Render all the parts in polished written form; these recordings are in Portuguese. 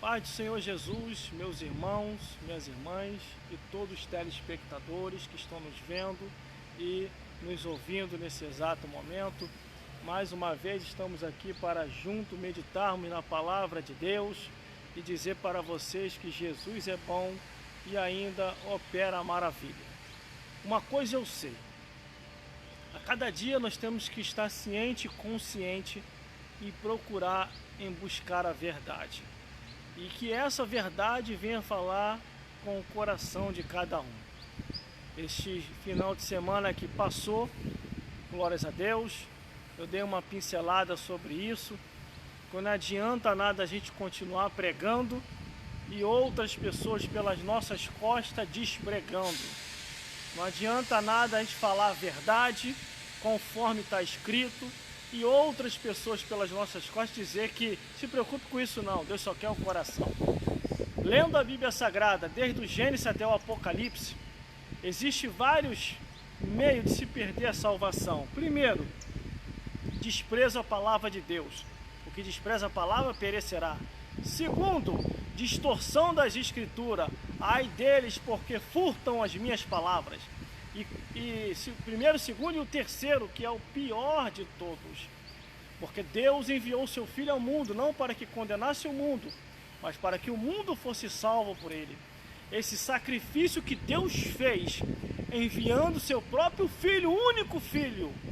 Paz do Senhor Jesus, meus irmãos, minhas irmãs e todos os telespectadores que estão nos vendo e nos ouvindo nesse exato momento. Mais uma vez estamos aqui para juntos meditarmos na palavra de Deus e dizer para vocês que Jesus é bom e ainda opera a maravilha. Uma coisa eu sei, a cada dia nós temos que estar ciente e consciente e procurar em buscar a verdade. E que essa verdade venha falar com o coração de cada um. Este final de semana que passou, glórias a Deus, eu dei uma pincelada sobre isso, que não adianta nada a gente continuar pregando e outras pessoas pelas nossas costas despregando. Não adianta nada a gente falar a verdade conforme está escrito e outras pessoas pelas nossas costas dizer que se preocupe com isso não, Deus só quer o coração. Lendo a Bíblia Sagrada, desde o Gênesis até o Apocalipse, existem vários meios de se perder a salvação. Primeiro, desprezo a palavra de Deus. O que despreza a palavra perecerá. Segundo, distorção das escrituras. Ai deles, porque furtam as minhas palavras. Primeiro, segundo e o terceiro, que é o pior de todos. Porque Deus enviou o seu Filho ao mundo, não para que condenasse o mundo, mas para que o mundo fosse salvo por ele. Esse sacrifício que Deus fez, enviando seu próprio Filho,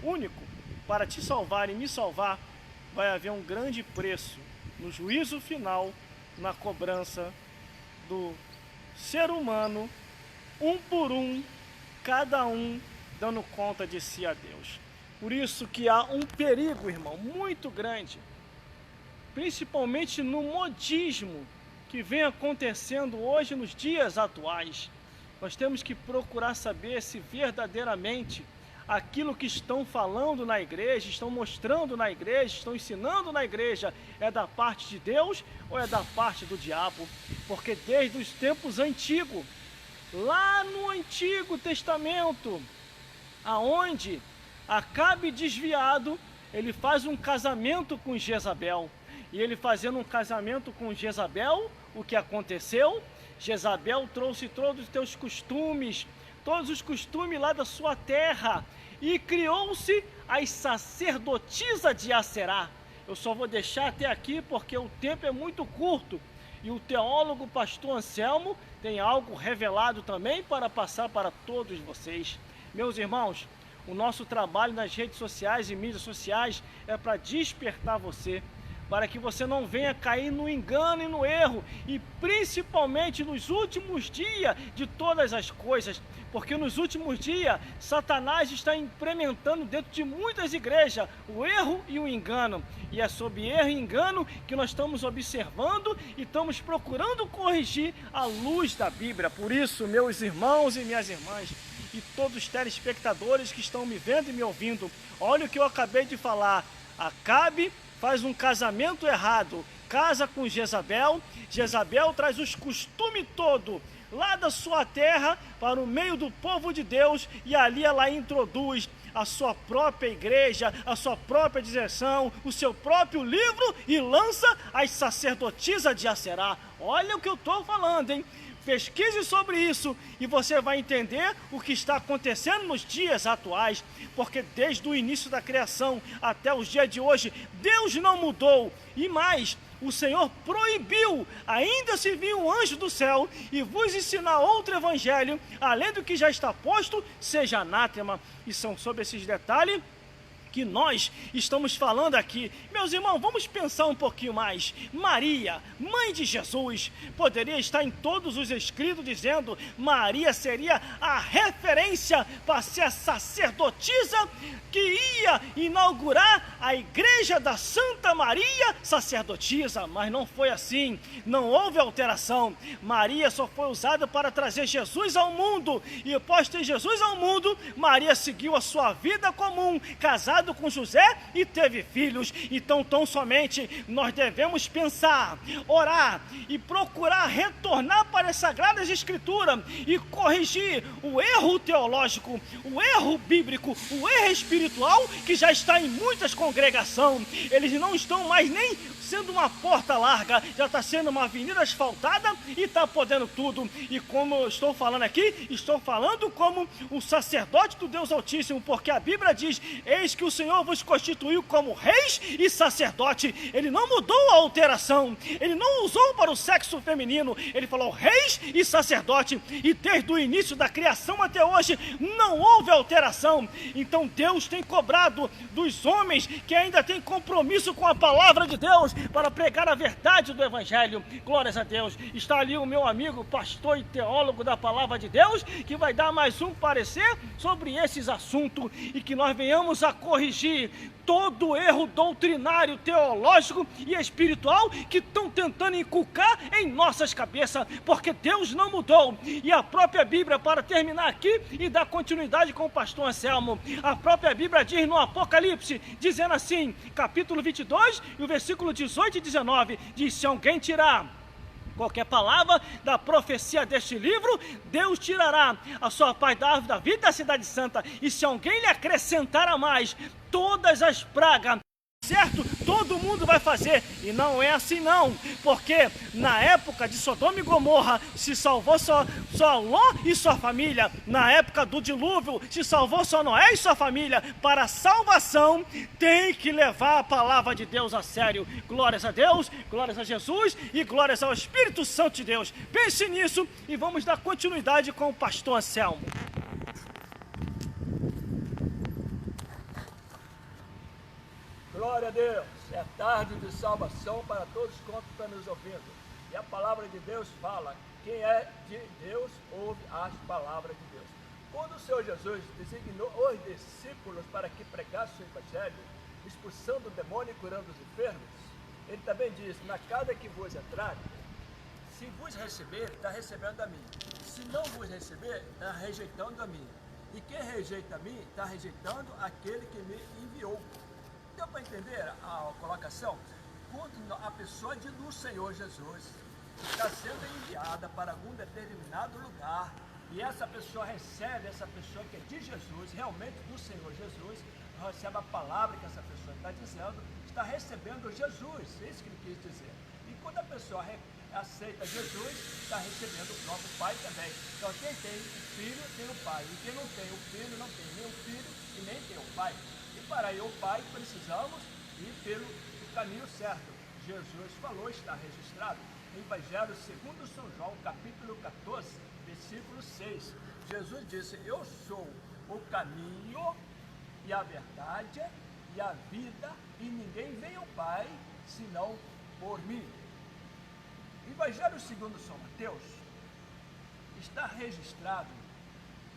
único, para te salvar e me salvar, vai haver um grande preço no juízo final, na cobrança do ser humano, um por um, cada um dando conta de si a Deus. Por isso que há um perigo, irmão, muito grande, principalmente no modismo que vem acontecendo hoje nos dias atuais. Nós temos que procurar saber se verdadeiramente aquilo que estão falando na igreja, estão mostrando na igreja, estão ensinando na igreja, é da parte de Deus ou é da parte do diabo. Porque desde os tempos antigos, lá no Antigo Testamento, aonde Acabe desviado, ele faz um casamento com Jezabel. E ele fazendo um casamento com Jezabel, o que aconteceu? Jezabel trouxe todos os teus costumes, todos os costumes lá da sua terra, e criou-se as sacerdotisas de Aserá. Eu só vou deixar até aqui porque o tempo é muito curto. E o teólogo pastor Anselmo tem algo revelado também para passar para todos vocês. Meus irmãos, o nosso trabalho nas redes sociais e mídias sociais é para despertar você, para que você não venha cair no engano e no erro, e principalmente nos últimos dias de todas as coisas, porque nos últimos dias Satanás está implementando dentro de muitas igrejas o erro e o engano, e é sobre erro e engano que nós estamos observando e estamos procurando corrigir à luz da Bíblia. Por isso, meus irmãos e minhas irmãs, e todos os telespectadores que estão me vendo e me ouvindo, olha o que eu acabei de falar. Acabe faz um casamento errado, casa com Jezabel, Jezabel traz os costumes todos lá da sua terra para o meio do povo de Deus, e ali ela introduz a sua própria igreja, a sua própria direção, o seu próprio livro, e lança as sacerdotisas de Aserá. Olha o que eu estou falando, hein? Pesquise sobre isso e você vai entender o que está acontecendo nos dias atuais, porque desde o início da criação até os dias de hoje, Deus não mudou. E mais, o Senhor proibiu, ainda se vir um anjo do céu e vos ensinar outro evangelho, além do que já está posto, seja anátema. E são sobre esses detalhes que nós estamos falando aqui. Meus irmãos, vamos pensar um pouquinho mais. Maria, mãe de Jesus, poderia estar em todos os escritos dizendo Maria seria a referência para ser a sacerdotisa que ia inaugurar a igreja da Santa Maria sacerdotisa, mas não foi assim, não houve alteração. Maria só foi usada para trazer Jesus ao mundo, e após ter Jesus ao mundo, Maria seguiu a sua vida comum, casada com José e teve filhos. Então tão somente nós devemos pensar, orar e procurar retornar para as Sagradas Escrituras e corrigir o erro teológico, o erro bíblico, o erro espiritual que já está em muitas congregações. Eles não estão mais nem sendo uma porta larga, já está sendo uma avenida asfaltada e está podendo tudo. E como eu estou falando aqui, estou falando como um sacerdote do Deus Altíssimo, porque a Bíblia diz: eis que o Senhor vos constituiu como reis e sacerdote. Ele não mudou a alteração, ele não usou para o sexo feminino, ele falou reis e sacerdote, e desde o início da criação até hoje não houve alteração. Então Deus tem cobrado dos homens que ainda têm compromisso com a palavra de Deus para pregar a verdade do Evangelho. Glórias a Deus. Está ali o meu amigo pastor e teólogo da palavra de Deus, que vai dar mais um parecer sobre esses assuntos, e que nós venhamos a corrigir todo erro doutrinário, teológico e espiritual que estão tentando inculcar em nossas cabeças, porque Deus não mudou. E a própria Bíblia, para terminar aqui e dar continuidade com o pastor Anselmo, a própria Bíblia diz no Apocalipse, dizendo assim, capítulo 22 e o versículo 18 e 19, diz: se alguém tirar qualquer palavra da profecia deste livro, Deus tirará a sua paz da árvore da vida da cidade santa, e se alguém lhe acrescentar a mais todas as pragas, certo? Todo mundo vai fazer. E não é assim não, porque na época de Sodoma e Gomorra se salvou só Ló e sua família. Na época do dilúvio se salvou só Noé e sua família. Para a salvação tem que levar a palavra de Deus a sério. Glórias a Deus, glórias a Jesus e glórias ao Espírito Santo de Deus. Pense nisso e vamos dar continuidade com o pastor Anselmo. Glória a Deus, é tarde de salvação para todos quantos estão nos ouvindo. E a palavra de Deus fala: quem é de Deus ouve as palavras de Deus. Quando o Senhor Jesus designou os discípulos para que pregassem o Evangelho, expulsando o demônio e curando os enfermos, ele também disse: na casa que vos entrar, se vos receber, está recebendo a mim. Se não vos receber, está rejeitando a mim. E quem rejeita a mim, está rejeitando aquele que me enviou. Deu para entender a colocação? Quando a pessoa do Senhor Jesus está sendo enviada para algum determinado lugar, e essa pessoa recebe, essa pessoa que é de Jesus, realmente do Senhor Jesus, recebe a palavra que essa pessoa está dizendo, está recebendo Jesus, é isso que ele quis dizer. E quando a pessoa aceita Jesus, está recebendo o próprio Pai também. Então quem tem o Filho tem o Pai, e quem não tem o Filho não tem nem o Filho e nem tem o Pai. E para ir ao Pai precisamos ir pelo caminho certo. Jesus falou, está registrado em Evangelho segundo São João, capítulo 14, versículo 6. Jesus disse: eu sou o caminho e a verdade e a vida, e ninguém vem ao Pai senão por mim. Evangelho segundo São Mateus está registrado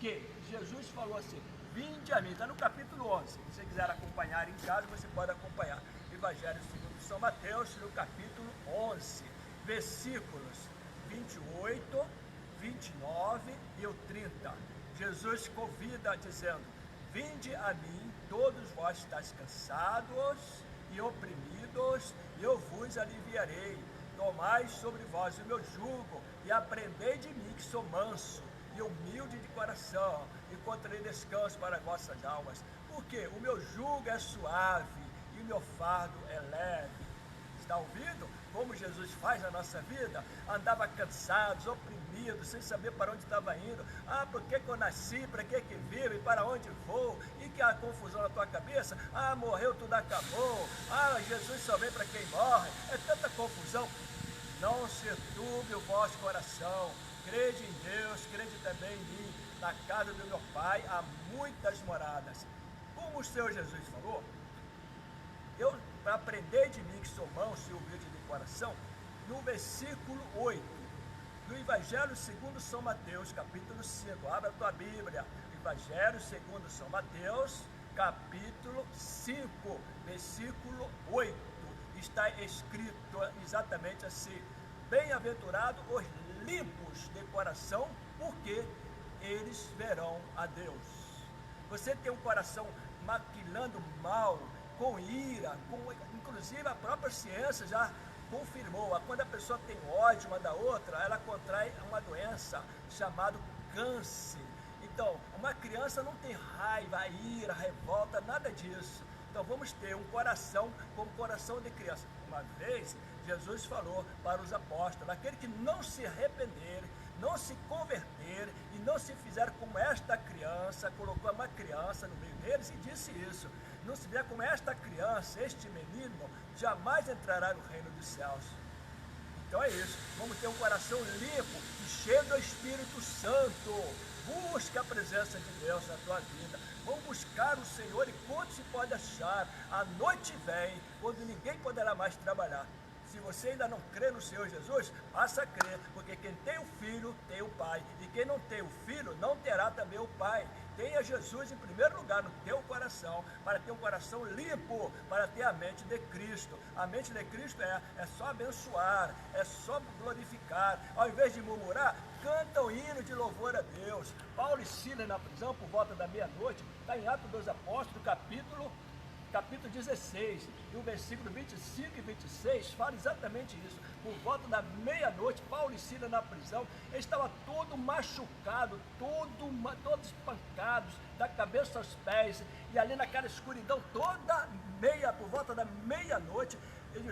que Jesus falou assim: vinde a mim, está no capítulo 11, se você quiser acompanhar em casa, você pode acompanhar. Evangelho segundo São Mateus, no capítulo 11, versículos 28, 29 e o 30. Jesus convida dizendo: vinde a mim, todos vós estáis cansados e oprimidos, e eu vos aliviarei. Tomai sobre vós o meu jugo e aprendei de mim, que sou manso e humilde de coração, e encontrarei descanso para vossas almas, porque o meu jugo é suave e o meu fardo é leve. Está ouvindo como Jesus faz na nossa vida? Andava cansados, oprimidos, sem saber para onde estava indo. Por que eu nasci? Para que vivo? E para onde vou? E que há confusão na tua cabeça? Morreu, tudo acabou. Jesus só vem para quem morre. É tanta confusão. Não se turbe o vosso coração. Crede em Deus, crede também em mim. Na casa do meu Pai há muitas moradas. Como o Senhor Jesus falou, para aprender de mim, que sou manso e humilde de coração, no versículo 8, do Evangelho segundo São Mateus, capítulo 5, abra a tua Bíblia, Evangelho segundo São Mateus, capítulo 5, versículo 8, está escrito exatamente assim: bem-aventurados os limpos de coração, porque eles verão a Deus. Você tem um coração maquilando mal, com ira, inclusive a própria ciência já confirmou, quando a pessoa tem ódio uma da outra, ela contrai uma doença chamada câncer. Então, uma criança não tem raiva, ira, revolta, nada disso. Então vamos ter um coração como coração de criança. uma vez, Jesus falou para os apóstolos, aquele que não se arrepender, não se converter e não se fizer como esta criança, colocou uma criança no meio deles e disse isso, não se fizer como esta criança, este menino, jamais entrará no reino dos céus. Então é isso, vamos ter um coração limpo e cheio do Espírito Santo. Busca a presença de Deus na tua vida. Vamos buscar o Senhor e quando se pode achar, a noite vem, quando ninguém poderá mais trabalhar. Se você ainda não crê no Senhor Jesus, passa a crer, porque quem tem o Filho, tem o Pai. E quem não tem o Filho, não terá também o Pai. Tenha Jesus em primeiro lugar no teu coração, para ter um coração limpo, para ter a mente de Cristo. A mente de Cristo é só abençoar, é só glorificar. Ao invés de murmurar, canta o hino de louvor a Deus. Paulo e Silas na prisão por volta da meia-noite, está em Atos dos Apóstolos, capítulo 16, e o versículo 25 e 26 fala exatamente isso. Por volta da meia-noite, Paulo e Silas na prisão, eles estavam todos machucados, todos espancados, da cabeça aos pés, e ali naquela escuridão toda por volta da meia-noite,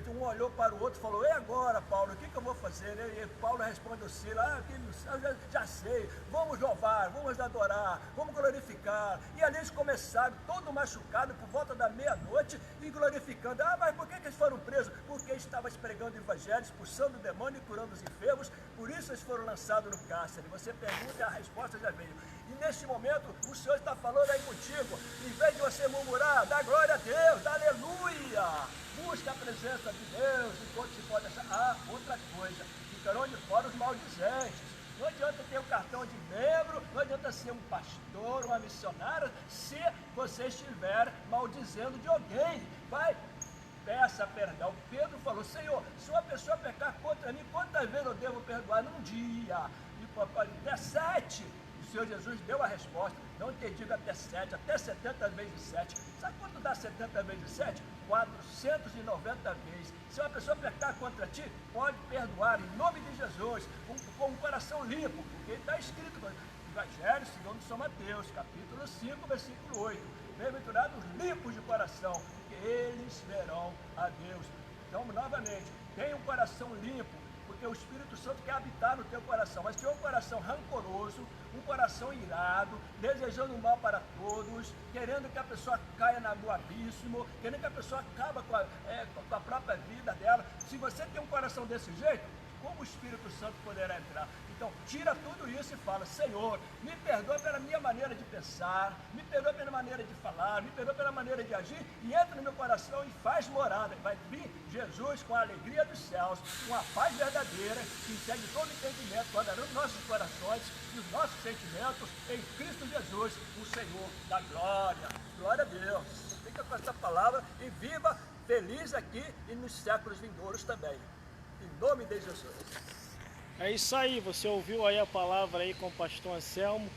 um olhou para o outro e falou, e agora, Paulo, o que eu vou fazer? E Paulo responde ao Silas, eu já sei, vamos louvar, vamos adorar, vamos glorificar. E ali eles começaram, todo machucado, por volta da meia-noite, e glorificando. Mas por que eles foram presos? Porque eles estavam pregando o evangelho, expulsando o demônio e curando os enfermos, por isso eles foram lançados no cárcere. Você pergunta e a resposta já veio. E neste momento, o Senhor está falando aí contigo, em vez de você murmurar, dá glória a Deus, dá aleluia, busca a presença de Deus, enquanto se pode achar. Outra coisa, ficarão de fora os maldizentes. Não adianta ter um cartão de membro, não adianta ser um pastor, uma missionária, se você estiver maldizendo de alguém. Vai, peça perdão. Pedro falou, Senhor, se uma pessoa pecar contra mim, quantas vezes eu devo perdoar num dia? E até 7. O Senhor Jesus deu a resposta, não te digo até 7, até 70 vezes 7. Sabe quanto dá 70 vezes 7? 490 vezes. Se uma pessoa pecar contra ti, pode perdoar em nome de Jesus, com um coração limpo, porque está escrito no Evangelho segundo São Mateus, capítulo 5, versículo 8. Bem-aventurados limpos de coração, porque eles verão a Deus. Então, novamente, tenha um coração limpo, porque o Espírito Santo quer habitar no teu coração, mas se tiver um coração rancoroso, um coração irado, desejando o mal para todos, querendo que a pessoa caia no abismo, querendo que a pessoa acabe com a própria vida dela, se você tem um coração desse jeito, como o Espírito Santo poderá entrar? Então, tira tudo isso e fala, Senhor, me perdoa pela minha maneira de pensar, me perdoa pela maneira de falar, me perdoa pela maneira de agir, e entra no meu coração e faz morada. Vai vir Jesus com a alegria dos céus, com a paz verdadeira, que segue todo entendimento, guardará os nossos corações e os nossos sentimentos em Cristo Jesus, o Senhor da glória. Glória a Deus. Fica com essa palavra e viva feliz aqui e nos séculos vindouros também. Em nome de Jesus. É isso aí, você ouviu aí a palavra aí com o pastor Anselmo,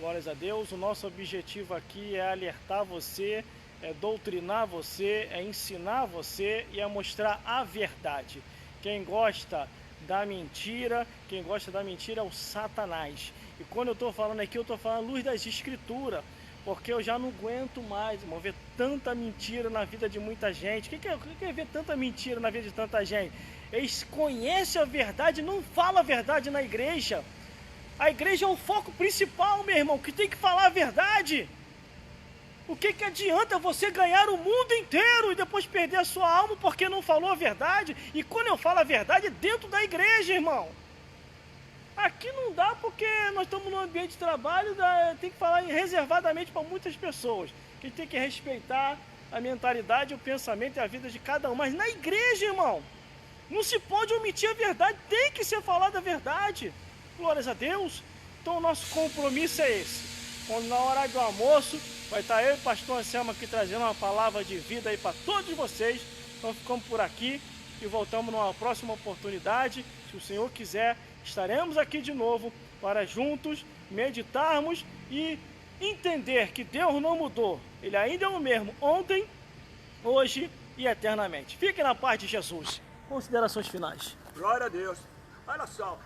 glórias a Deus. O nosso objetivo aqui é alertar você, é doutrinar você, é ensinar você e é mostrar a verdade. Quem gosta da mentira é o Satanás. E quando eu estou falando aqui, eu estou falando à luz das Escrituras, porque eu já não aguento mais, irmão, ver tanta mentira na vida de muita gente. O que é ver tanta mentira na vida de tanta gente? Eles conhecem a verdade, não falam a verdade na igreja. A igreja é o foco principal, meu irmão, que tem que falar a verdade. O que adianta você ganhar o mundo inteiro e depois perder a sua alma porque não falou a verdade? E quando eu falo a verdade, é dentro da igreja, irmão. Aqui não dá porque nós estamos num ambiente de trabalho, tem que falar reservadamente para muitas pessoas, que tem que respeitar a mentalidade, o pensamento e a vida de cada um. Mas na igreja, irmão, não se pode omitir a verdade, tem que ser falada a verdade. Glórias a Deus. Então o nosso compromisso é esse. Quando na hora do almoço, vai estar eu e o pastor Anselmo aqui trazendo uma palavra de vida aí para todos vocês. Então ficamos por aqui e voltamos numa próxima oportunidade. Se o Senhor quiser, estaremos aqui de novo para juntos meditarmos e entender que Deus não mudou. Ele ainda é o mesmo ontem, hoje e eternamente. Fique na paz de Jesus. Considerações finais. Glória a Deus. Olha só,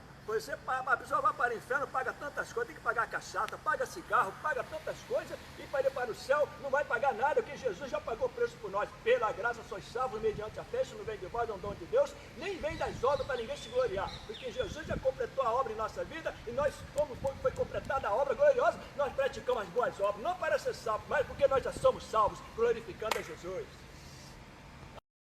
A pessoa vai para o inferno, paga tantas coisas, tem que pagar cachaça, paga cigarro, paga tantas coisas, e para ir para o céu não vai pagar nada, porque Jesus já pagou o preço por nós. Pela graça sois salvos mediante a fé, isso não vem de vós, é um dom de Deus, nem vem das obras para ninguém se gloriar, porque Jesus já completou a obra em nossa vida, e nós, como foi completada a obra gloriosa, nós praticamos as boas obras, não para ser salvos, mas porque nós já somos salvos, glorificando a Jesus.